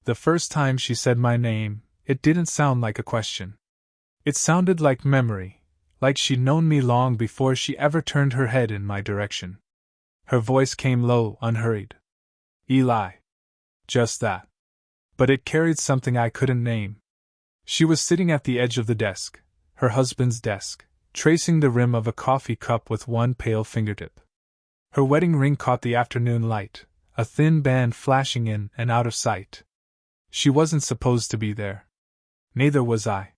The first time she said my name, it didn't sound like a question. It sounded like memory, like she'd known me long before she ever turned her head in my direction. Her voice came low, unhurried. Eli. Just that. But it carried something I couldn't name. She was sitting at the edge of the desk, her husband's desk, tracing the rim of a coffee cup with one pale fingertip. Her wedding ring caught the afternoon light, a thin band flashing in and out of sight. She wasn't supposed to be there. Neither was I.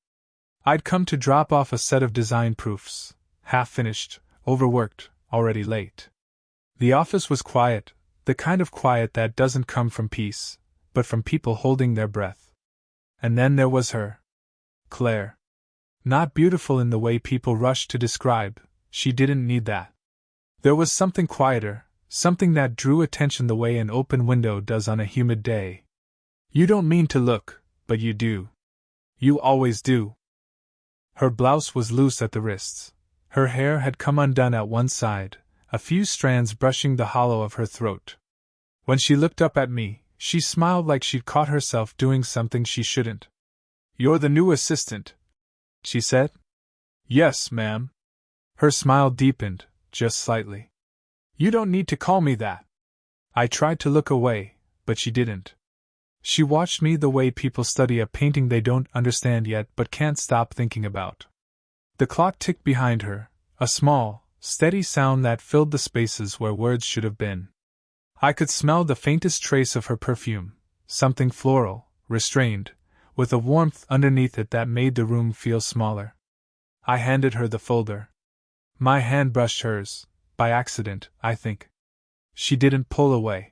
I'd come to drop off a set of design proofs, half-finished, overworked, already late. The office was quiet, the kind of quiet that doesn't come from peace, but from people holding their breath. And then there was her. Claire. Not beautiful in the way people rush to describe, she didn't need that. There was something quieter, something that drew attention the way an open window does on a humid day. You don't mean to look, but you do. You always do. Her blouse was loose at the wrists. Her hair had come undone at one side, a few strands brushing the hollow of her throat. When she looked up at me, she smiled like she'd caught herself doing something she shouldn't. "You're the new assistant," she said. "Yes, ma'am." Her smile deepened, just slightly. "You don't need to call me that." I tried to look away, but she didn't. She watched me the way people study a painting they don't understand yet but can't stop thinking about. The clock ticked behind her, a small, steady sound that filled the spaces where words should have been. I could smell the faintest trace of her perfume, something floral, restrained, with a warmth underneath it that made the room feel smaller. I handed her the folder. My hand brushed hers, by accident, I think. She didn't pull away.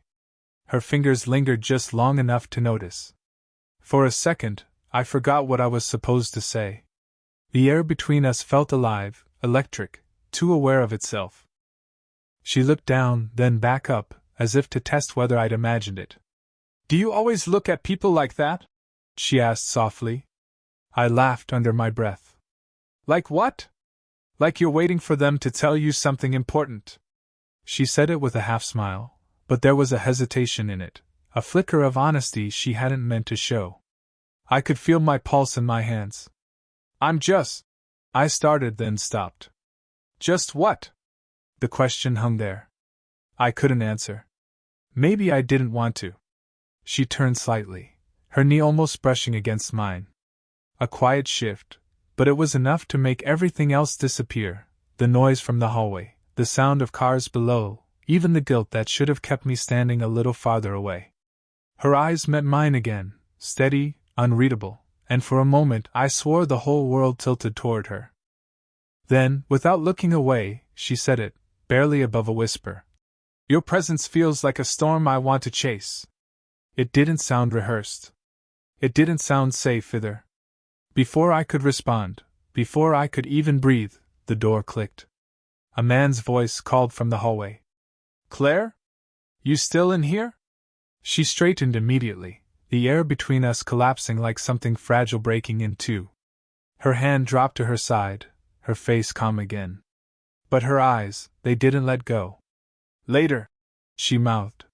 Her fingers lingered just long enough to notice. For a second, I forgot what I was supposed to say. The air between us felt alive, electric, too aware of itself. She looked down, then back up, as if to test whether I'd imagined it. "Do you always look at people like that?" she asked softly. I laughed under my breath. "Like what?" "Like you're waiting for them to tell you something important." She said it with a half-smile, but there was a hesitation in it, a flicker of honesty she hadn't meant to show. I could feel my pulse in my hands. "I'm just—" I started, then stopped. "Just what?" The question hung there. I couldn't answer. Maybe I didn't want to. She turned slightly, her knee almost brushing against mine. A quiet shift, but it was enough to make everything else disappear, the noise from the hallway, the sound of cars below, even the guilt that should have kept me standing a little farther away. Her eyes met mine again, steady, unreadable, and for a moment I swore the whole world tilted toward her. Then, without looking away, she said it, barely above a whisper. "Your presence feels like a storm I want to chase." It didn't sound rehearsed. It didn't sound safe either. Before I could respond, before I could even breathe, the door clicked. A man's voice called from the hallway. "Claire? You still in here?" She straightened immediately, the air between us collapsing like something fragile breaking in two. Her hand dropped to her side, her face calm again. But her eyes, they didn't let go. "Later," she mouthed.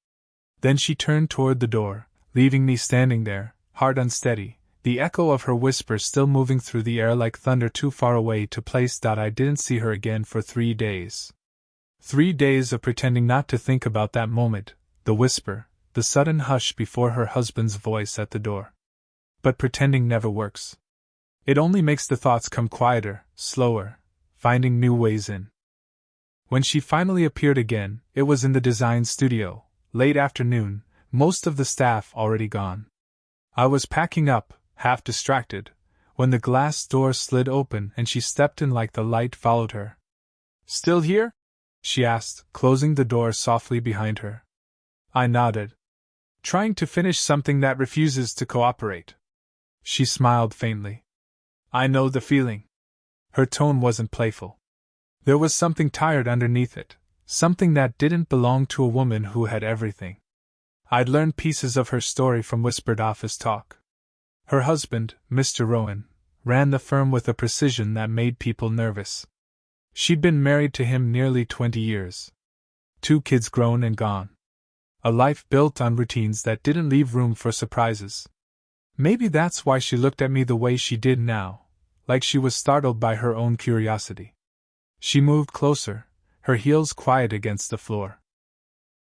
Then she turned toward the door, leaving me standing there, heart unsteady, the echo of her whisper still moving through the air like thunder too far away to place. I didn't see her again for 3 days. 3 days of pretending not to think about that moment, the whisper, the sudden hush before her husband's voice at the door. But pretending never works. It only makes the thoughts come quieter, slower, finding new ways in. When she finally appeared again, it was in the design studio, late afternoon, most of the staff already gone. I was packing up, half distracted, when the glass door slid open and she stepped in like the light followed her. "Still here?" she asked, closing the door softly behind her. I nodded. "Trying to finish something that refuses to cooperate." She smiled faintly. "I know the feeling." Her tone wasn't playful. There was something tired underneath it, something that didn't belong to a woman who had everything. I'd learned pieces of her story from whispered office talk. Her husband, Mr. Rowan, ran the firm with a precision that made people nervous. She'd been married to him nearly 20 years. 2 kids grown and gone. A life built on routines that didn't leave room for surprises. Maybe that's why she looked at me the way she did now, like she was startled by her own curiosity. She moved closer, her heels quiet against the floor.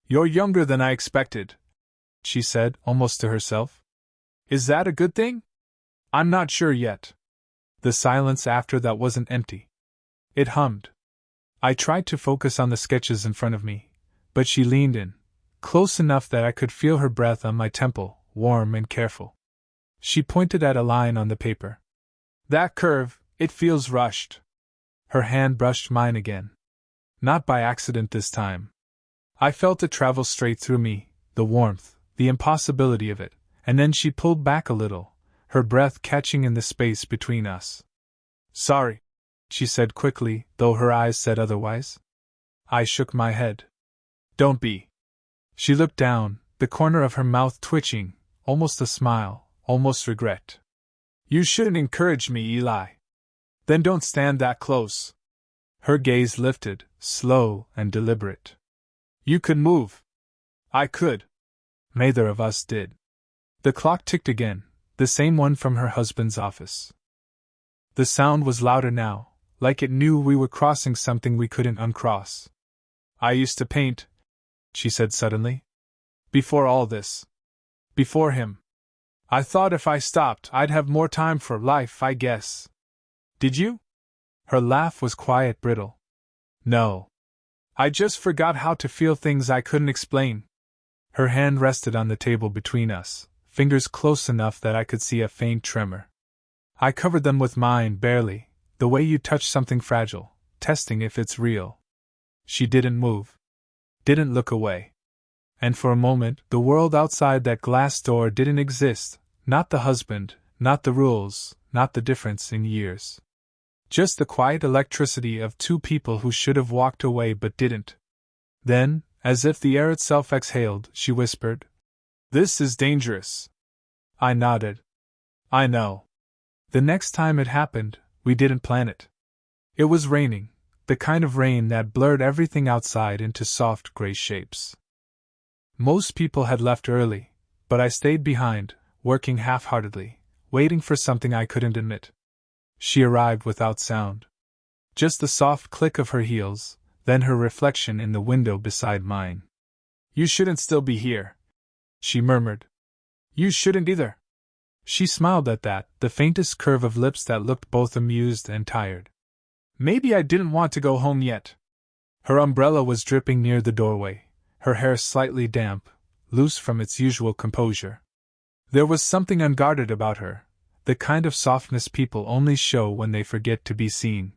"You're younger than I expected," she said, almost to herself. "Is that a good thing? I'm not sure yet." The silence after that wasn't empty. It hummed. I tried to focus on the sketches in front of me, but she leaned in, close enough that I could feel her breath on my temple, warm and careful. She pointed at a line on the paper. "That curve, it feels rushed." Her hand brushed mine again. Not by accident this time. I felt it travel straight through me, the warmth, the impossibility of it, and then she pulled back a little, her breath catching in the space between us. "Sorry," she said quickly, though her eyes said otherwise. I shook my head. "Don't be." She looked down, the corner of her mouth twitching, almost a smile, almost regret. "You shouldn't encourage me, Eli. Then don't stand that close." Her gaze lifted, slow and deliberate. "You could move." I could. Neither of us did. The clock ticked again, the same one from her husband's office. The sound was louder now, like it knew we were crossing something we couldn't uncross. "I used to paint," she said suddenly. "Before all this. Before him. I thought if I stopped I'd have more time for life, I guess." "Did you?" Her laugh was quiet, brittle. "No. I just forgot how to feel things I couldn't explain." Her hand rested on the table between us, fingers close enough that I could see a faint tremor. I covered them with mine, barely, the way you touch something fragile, testing if it's real. She didn't move. Didn't look away. And for a moment, the world outside that glass door didn't exist, not the husband, not the rules, not the difference in years. Just the quiet electricity of two people who should have walked away but didn't. Then, as if the air itself exhaled, she whispered, "This is dangerous." I nodded. "I know." The next time it happened, we didn't plan it. It was raining, the kind of rain that blurred everything outside into soft gray shapes. Most people had left early, but I stayed behind, working half-heartedly, waiting for something I couldn't admit. She arrived without sound. Just the soft click of her heels, then her reflection in the window beside mine. "You shouldn't still be here," she murmured. "You shouldn't either." She smiled at that, the faintest curve of lips that looked both amused and tired. "Maybe I didn't want to go home yet." Her umbrella was dripping near the doorway, her hair slightly damp, loose from its usual composure. There was something unguarded about her, the kind of softness people only show when they forget to be seen.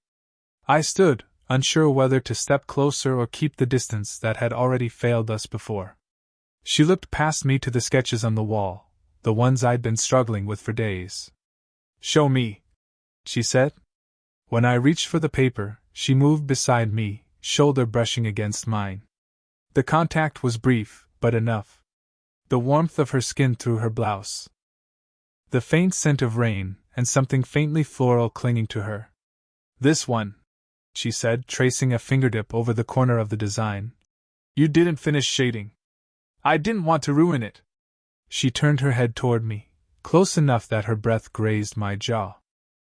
I stood, unsure whether to step closer or keep the distance that had already failed us before. She looked past me to the sketches on the wall, the ones I'd been struggling with for days. "Show me," she said. When I reached for the paper, she moved beside me, shoulder brushing against mine. The contact was brief, but enough. The warmth of her skin through her blouse. The faint scent of rain, and something faintly floral clinging to her. "This one," she said, tracing a fingertip over the corner of the design. "You didn't finish shading. I didn't want to ruin it." She turned her head toward me, close enough that her breath grazed my jaw.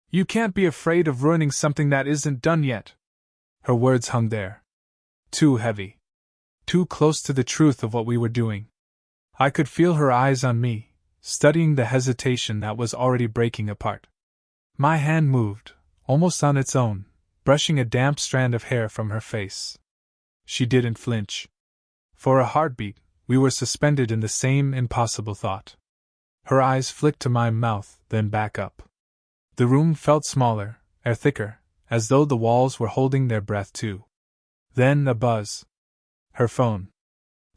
"You can't be afraid of ruining something that isn't done yet." Her words hung there. Too heavy. Too close to the truth of what we were doing. I could feel her eyes on me, studying the hesitation that was already breaking apart. My hand moved, almost on its own, brushing a damp strand of hair from her face. She didn't flinch. For a heartbeat, we were suspended in the same impossible thought. Her eyes flicked to my mouth, then back up. The room felt smaller, air thicker, as though the walls were holding their breath too. Then a buzz. Her phone.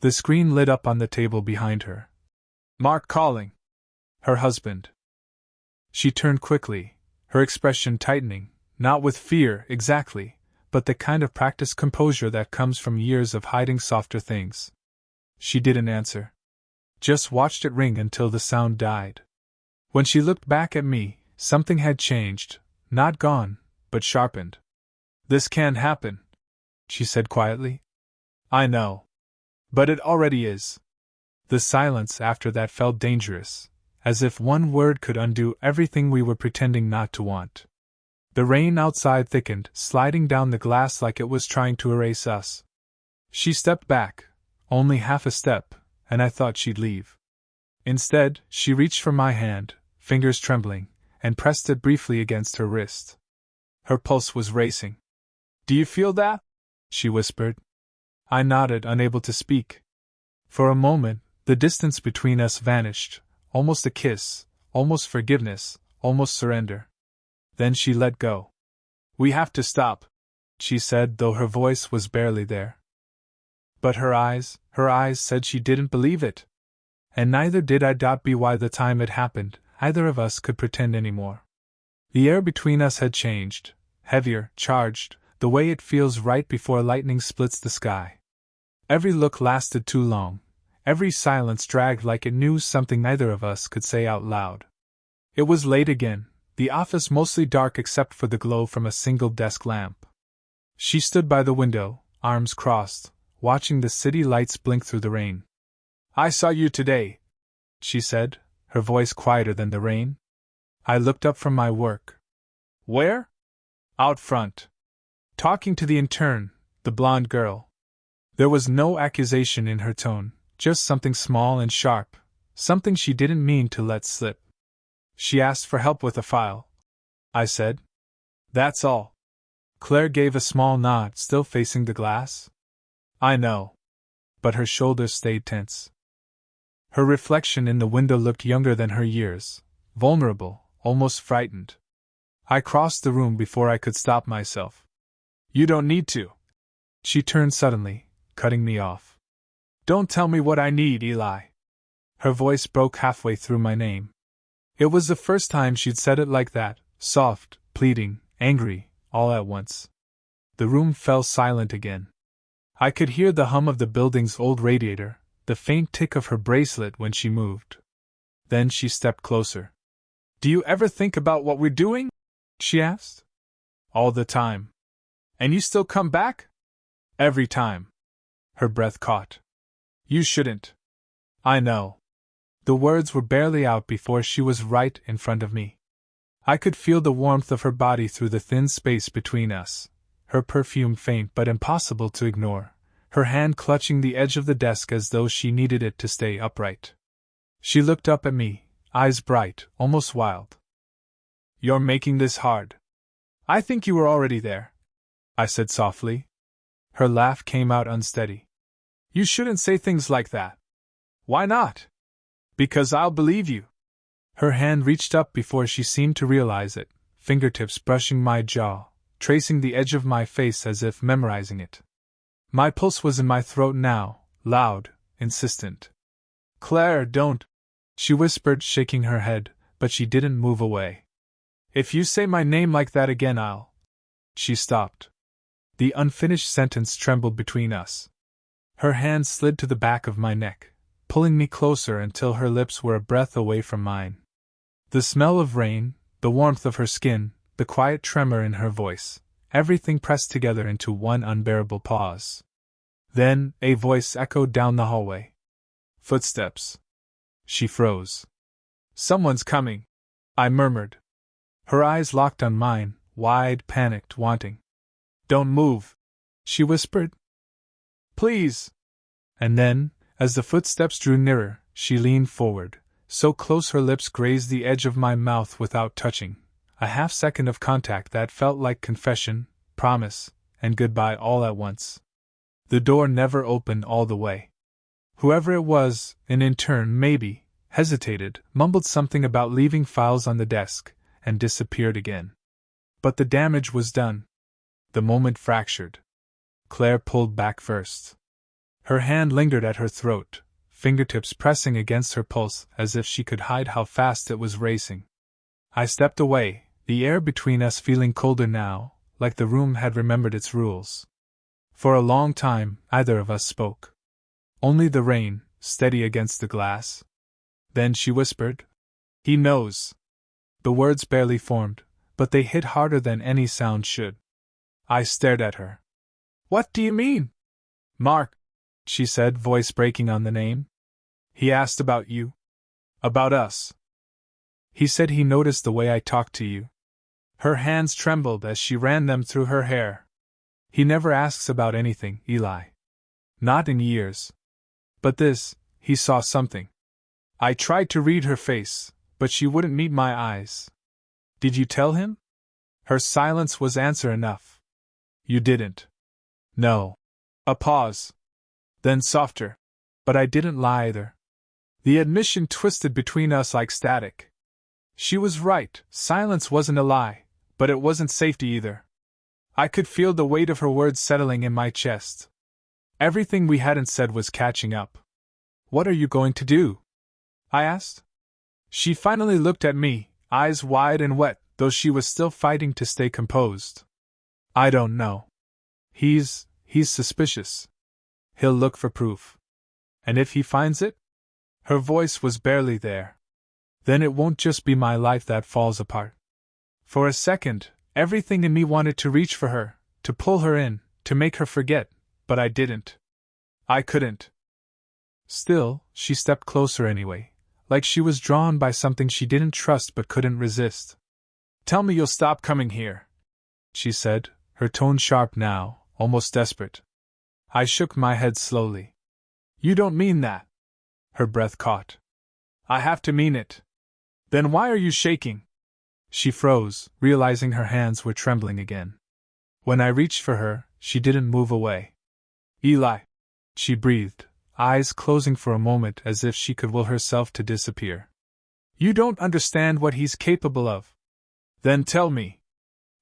The screen lit up on the table behind her. "Mark calling." Her husband. She turned quickly, her expression tightening, not with fear exactly, but the kind of practiced composure that comes from years of hiding softer things. She didn't answer. Just watched it ring until the sound died. When she looked back at me, something had changed, not gone, but sharpened. "This can't happen," she said quietly. "I know. But it already is." The silence after that felt dangerous, as if one word could undo everything we were pretending not to want. The rain outside thickened, sliding down the glass like it was trying to erase us. She stepped back, only half a step, and I thought she'd leave. Instead, she reached for my hand, fingers trembling, and pressed it briefly against her wrist. Her pulse was racing. "Do you feel that?" she whispered. I nodded, unable to speak. For a moment, the distance between us vanished, almost a kiss, almost forgiveness, almost surrender. Then she let go. "We have to stop," she said, though her voice was barely there. But her eyes said she didn't believe it. And neither did I. By the time it happened, either of us could pretend anymore. The air between us had changed, heavier, charged, the way it feels right before lightning splits the sky. Every look lasted too long, every silence dragged like it knew something neither of us could say out loud. It was late again, the office mostly dark except for the glow from a single desk lamp. She stood by the window, arms crossed, watching the city lights blink through the rain. "I saw you today," she said, her voice quieter than the rain. I looked up from my work. "Where?" "Out front. Talking to the intern, the blonde girl." There was no accusation in her tone, just something small and sharp, something she didn't mean to let slip. "She asked for help with a file," I said. "That's all." Claire gave a small nod, still facing the glass. "I know." But her shoulders stayed tense. Her reflection in the window looked younger than her years, vulnerable, almost frightened. I crossed the room before I could stop myself. "You don't need to." She turned suddenly, cutting me off. "Don't tell me what I need, Eli." Her voice broke halfway through my name. It was the first time she'd said it like that, soft, pleading, angry, all at once. The room fell silent again. I could hear the hum of the building's old radiator, the faint tick of her bracelet when she moved. Then she stepped closer. "Do you ever think about what we're doing?" she asked. "All the time." "And you still come back?" "Every time." Her breath caught. "You shouldn't." "I know." The words were barely out before she was right in front of me. I could feel the warmth of her body through the thin space between us, her perfume faint but impossible to ignore, her hand clutching the edge of the desk as though she needed it to stay upright. She looked up at me, eyes bright, almost wild. "You're making this hard." "I think you were already there," I said softly. Her laugh came out unsteady. "You shouldn't say things like that." "Why not?" "Because I'll believe you." Her hand reached up before she seemed to realize it, fingertips brushing my jaw, tracing the edge of my face as if memorizing it. My pulse was in my throat now, loud, insistent. "Claire, don't," she whispered, shaking her head, but she didn't move away. "If you say my name like that again, I'll..." She stopped. The unfinished sentence trembled between us. Her hand slid to the back of my neck, pulling me closer until her lips were a breath away from mine. The smell of rain, the warmth of her skin, the quiet tremor in her voice, everything pressed together into one unbearable pause. Then, a voice echoed down the hallway. "Footsteps." She froze. "Someone's coming," I murmured. Her eyes locked on mine, wide, panicked, wanting. "Don't move," she whispered. "Please." And then, as the footsteps drew nearer, she leaned forward, so close her lips grazed the edge of my mouth without touching. A half-second of contact that felt like confession, promise, and goodbye all at once. The door never opened all the way. Whoever it was, an intern maybe, hesitated, mumbled something about leaving files on the desk, and disappeared again. But the damage was done. The moment fractured. Claire pulled back first. Her hand lingered at her throat, fingertips pressing against her pulse as if she could hide how fast it was racing. I stepped away, the air between us feeling colder now, like the room had remembered its rules. For a long time, neither of us spoke. Only the rain, steady against the glass. Then she whispered, "He knows." The words barely formed, but they hit harder than any sound should. I stared at her. "What do you mean?" "Mark," she said, voice breaking on the name. "He asked about you. About us." He said he noticed the way I talked to you. Her hands trembled as she ran them through her hair. He never asks about anything, Eli. Not in years. But this, he saw something. I tried to read her face, but she wouldn't meet my eyes. Did you tell him? Her silence was answer enough. You didn't. No. A pause. Then softer. But I didn't lie either. The admission twisted between us like static. She was right, silence wasn't a lie, but it wasn't safety either. I could feel the weight of her words settling in my chest. Everything we hadn't said was catching up. What are you going to do? I asked. She finally looked at me, eyes wide and wet, though she was still fighting to stay composed. I don't know. He's suspicious. He'll look for proof. And if he finds it? Her voice was barely there. Then it won't just be my life that falls apart. For a second, everything in me wanted to reach for her, to pull her in, to make her forget, but I didn't. I couldn't. Still, she stepped closer anyway, like she was drawn by something she didn't trust but couldn't resist. Tell me you'll stop coming here, she said, her tone sharp now, almost desperate. I shook my head slowly. You don't mean that. Her breath caught. I have to mean it. Then why are you shaking? She froze, realizing her hands were trembling again. When I reached for her, she didn't move away. Eli, she breathed, eyes closing for a moment as if she could will herself to disappear. You don't understand what he's capable of. Then tell me.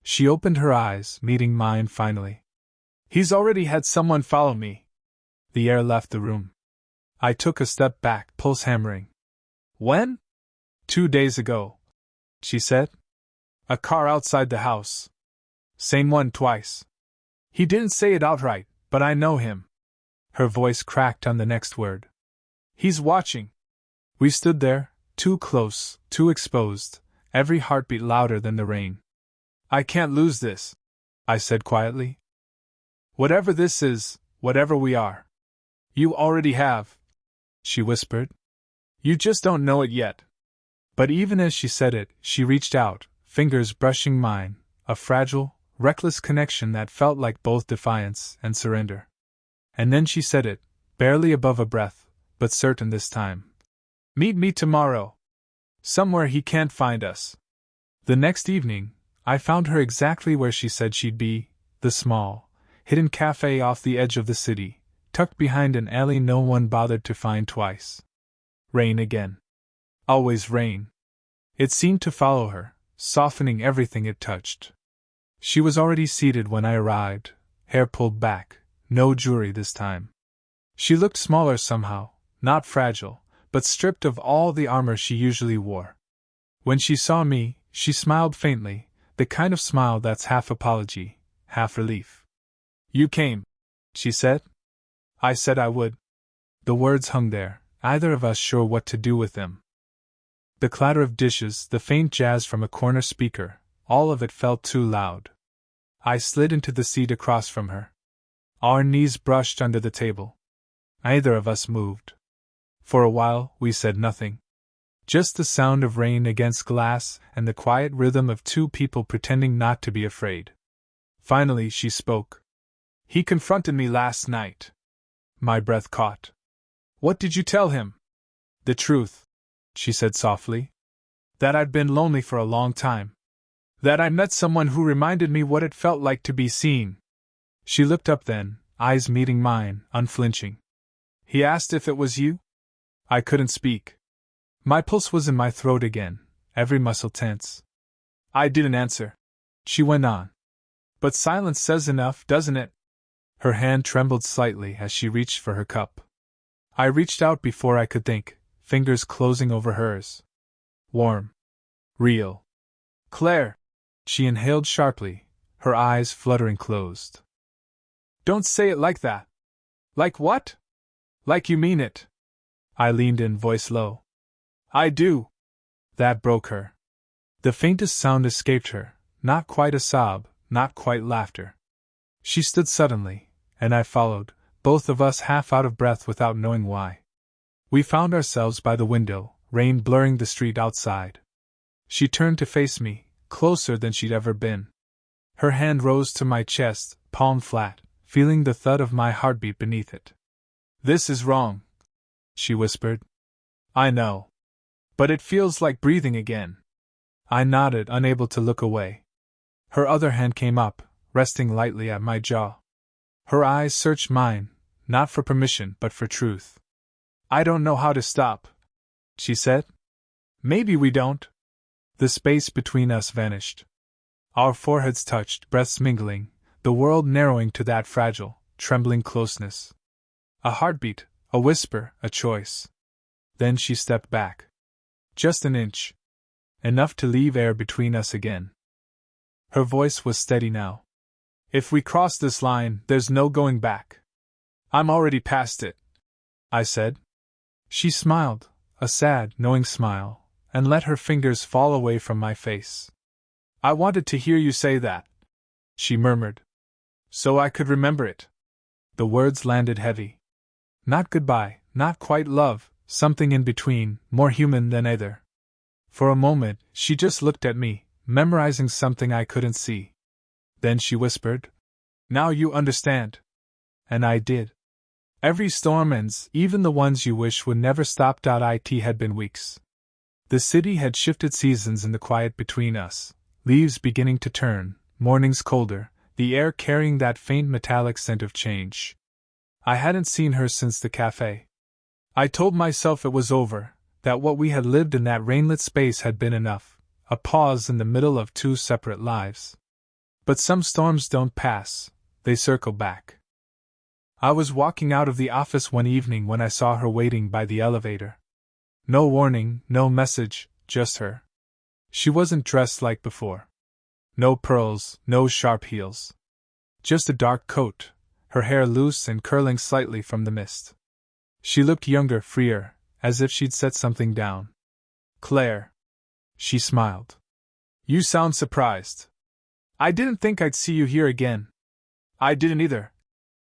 She opened her eyes, meeting mine finally. He's already had someone follow me. The air left the room. I took a step back, pulse hammering. When? 2 days ago, she said. A car outside the house. Same one twice. He didn't say it outright, but I know him. Her voice cracked on the next word. He's watching. We stood there, too close, too exposed, every heartbeat louder than the rain. I can't lose this, I said quietly. Whatever this is, whatever we are. You already have, she whispered. You just don't know it yet. But even as she said it, she reached out, fingers brushing mine, a fragile, reckless connection that felt like both defiance and surrender. And then she said it, barely above a breath, but certain this time. Meet me tomorrow. Somewhere he can't find us. The next evening, I found her exactly where she said she'd be, the small, hidden cafe off the edge of the city, tucked behind an alley no one bothered to find twice. Rain again. Always rain. It seemed to follow her, softening everything it touched. She was already seated when I arrived, hair pulled back, no jewelry this time. She looked smaller somehow, not fragile, but stripped of all the armor she usually wore. When she saw me, she smiled faintly, the kind of smile that's half apology, half relief. You came, she said. I said I would. The words hung there, either of us sure what to do with them. The clatter of dishes, the faint jazz from a corner speaker, all of it felt too loud. I slid into the seat across from her. Our knees brushed under the table. Neither of us moved. For a while, we said nothing. Just the sound of rain against glass and the quiet rhythm of two people pretending not to be afraid. Finally, she spoke. He confronted me last night. My breath caught. What did you tell him? The truth, she said softly. That I'd been lonely for a long time. That I met someone who reminded me what it felt like to be seen. She looked up then, eyes meeting mine, unflinching. He asked if it was you? I couldn't speak. My pulse was in my throat again, every muscle tense. I didn't answer. She went on. But silence says enough, doesn't it? Her hand trembled slightly as she reached for her cup. I reached out before I could think, fingers closing over hers. Warm. Real. Claire! She inhaled sharply, her eyes fluttering closed. Don't say it like that. Like what? Like you mean it. I leaned in, voice low. I do. That broke her. The faintest sound escaped her, not quite a sob, not quite laughter. She stood suddenly, and I followed, both of us half out of breath without knowing why. We found ourselves by the window, rain blurring the street outside. She turned to face me, closer than she'd ever been. Her hand rose to my chest, palm flat, feeling the thud of my heartbeat beneath it. "This is wrong," she whispered. "I know. But it feels like breathing again." I nodded, unable to look away. Her other hand came up, resting lightly at my jaw. Her eyes searched mine, not for permission but for truth. "I don't know how to stop," she said. "Maybe we don't." The space between us vanished. Our foreheads touched, breaths mingling, the world narrowing to that fragile, trembling closeness. A heartbeat, a whisper, a choice. Then she stepped back. Just an inch. Enough to leave air between us again. Her voice was steady now. "If we cross this line, there's no going back." "I'm already past it," I said. She smiled, a sad, knowing smile, and let her fingers fall away from my face. "I wanted to hear you say that," she murmured, "so I could remember it." The words landed heavy. Not goodbye, not quite love, something in between, more human than either. For a moment, she just looked at me, memorizing something I couldn't see. Then she whispered, "Now you understand." And I did. Every storm ends, even the ones you wish would never stop. It had been weeks. The city had shifted seasons in the quiet between us, leaves beginning to turn, mornings colder, the air carrying that faint metallic scent of change. I hadn't seen her since the cafe. I told myself it was over, that what we had lived in that rainlit space had been enough, a pause in the middle of two separate lives. But some storms don't pass, they circle back. I was walking out of the office one evening when I saw her waiting by the elevator. No warning, no message, just her. She wasn't dressed like before. No pearls, no sharp heels. Just a dark coat, her hair loose and curling slightly from the mist. She looked younger, freer, as if she'd set something down. "Claire." She smiled. "You sound surprised. I didn't think I'd see you here again." "I didn't either,"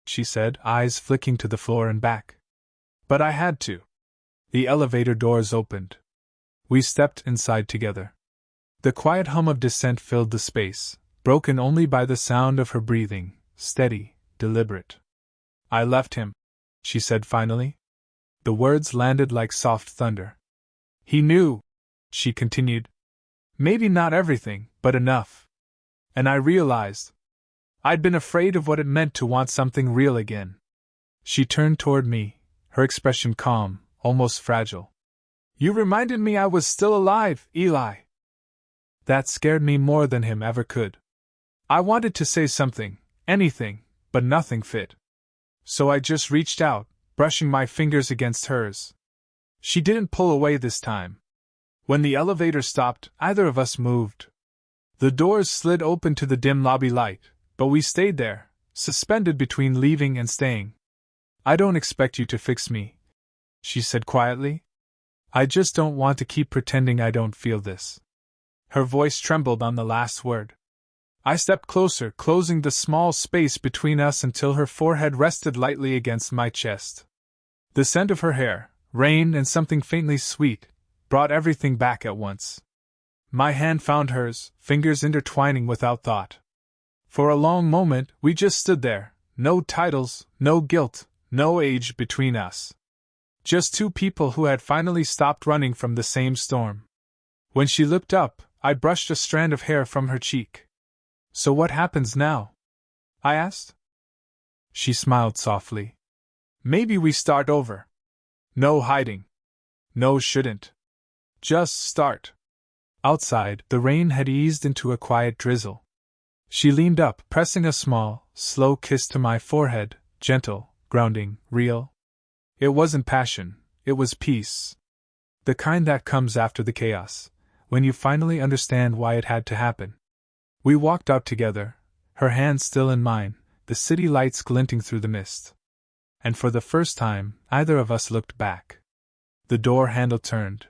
she said, eyes flicking to the floor and back. "But I had to." The elevator doors opened. We stepped inside together. The quiet hum of descent filled the space, broken only by the sound of her breathing, steady, deliberate. "I left him," she said finally. The words landed like soft thunder. "He knew," she continued. "Maybe not everything, but enough. And I realized. I'd been afraid of what it meant to want something real again." She turned toward me, her expression calm, almost fragile. "You reminded me I was still alive, Eli." That scared me more than him ever could. I wanted to say something, anything, but nothing fit. So I just reached out, brushing my fingers against hers. She didn't pull away this time. When the elevator stopped, either of us moved. The doors slid open to the dim lobby light, but we stayed there, suspended between leaving and staying. "I don't expect you to fix me," she said quietly. "I just don't want to keep pretending I don't feel this." Her voice trembled on the last word. I stepped closer, closing the small space between us until her forehead rested lightly against my chest. The scent of her hair, rain and something faintly sweet, brought everything back at once. My hand found hers, fingers intertwining without thought. For a long moment, we just stood there, no titles, no guilt, no age between us. Just two people who had finally stopped running from the same storm. When she looked up, I brushed a strand of hair from her cheek. "So what happens now?" I asked. She smiled softly. "Maybe we start over. No hiding. No shouldn't. Just start." Outside, the rain had eased into a quiet drizzle. She leaned up, pressing a small, slow kiss to my forehead, gentle, grounding, real. It wasn't passion, it was peace. The kind that comes after the chaos, when you finally understand why it had to happen. We walked out together, her hand still in mine, the city lights glinting through the mist. And for the first time, either of us looked back. The door handle turned,